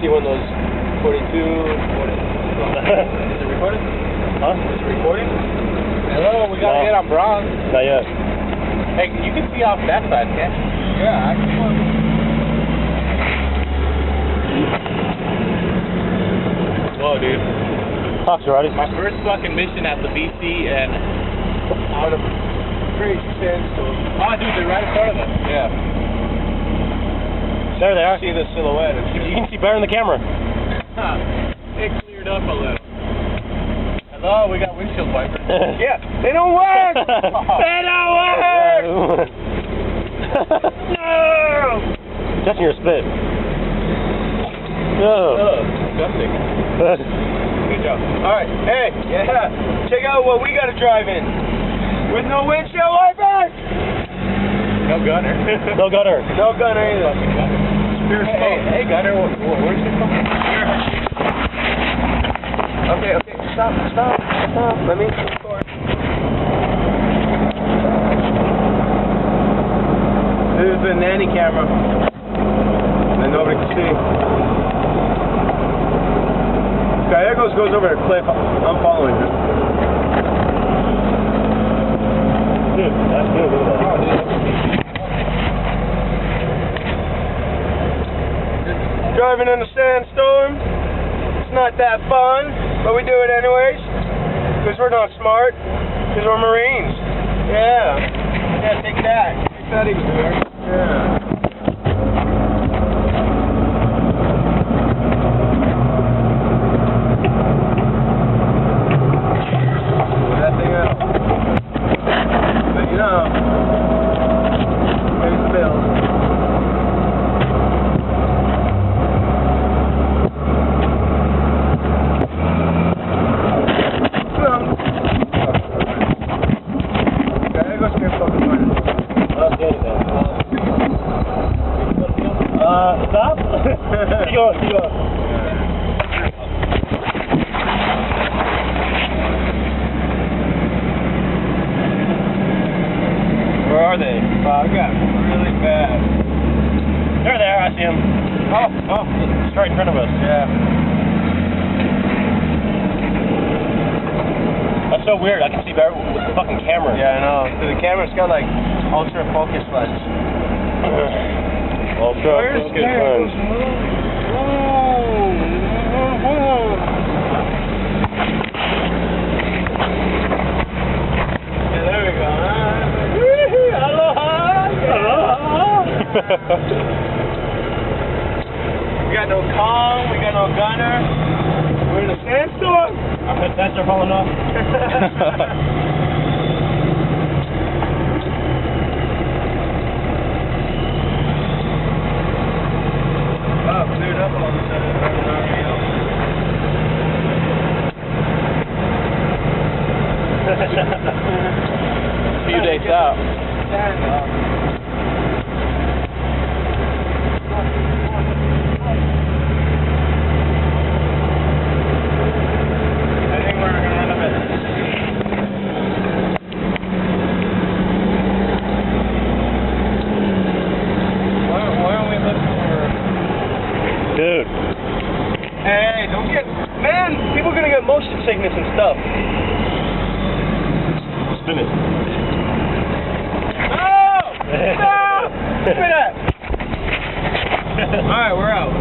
see one of those 42, 40. Is it recording? Huh? Is it recording? Hello, we gotta get on Bronx. Not yet. Hey, you can see off that side, can't you? Yeah, I can. Whoa, dude. Talk, Zarate. My first fucking mission at the BC and out of crazy sandstorm. Oh, dude, they're right in front of us. Yeah. There they are. See the silhouette. You can see better in the camera. It cleared up a little. Hello, we got windshield wipers. Yeah, they don't work! They don't work! No! Just in your spit. No. Oh, disgusting. Good job. Alright, hey, yeah, check out what we gotta drive in. With no windshield wipers! No gunner. No gutter. No gunner either. Hey, gunner, where's this from? Okay, stop. Let me record. This is the nanny camera. And nobody can see. Gallegos goes over the cliff. I'm following him. Dude, that's good. Driving in a sandstorm. It's not that fun, but we do it anyways. Because we're not smart. Because we're Marines. Yeah, take that. Take that even there. Yeah. Pull that thing out. But you know, there's the bill. Stop? Keep going. Where are they? I got really bad. They're there, I see them. Oh, it's right in front of us. Yeah. That's so weird, I can see better with the fucking camera. Yeah, I know. So the camera's got like ultra focus lens. Ultra focus lens. Yeah, there we go. Aloha! We got no Kong, we got no gunner. We're in a sandstorm. Our headsets are falling off. Cleared up all of a sudden. A few days out. I think we're gonna run a bit. Why aren't we looking for... Dude. Hey, don't get... Man, people are gonna get motion sickness and stuff. Spin it. No! No! Spin it! Alright, we're out.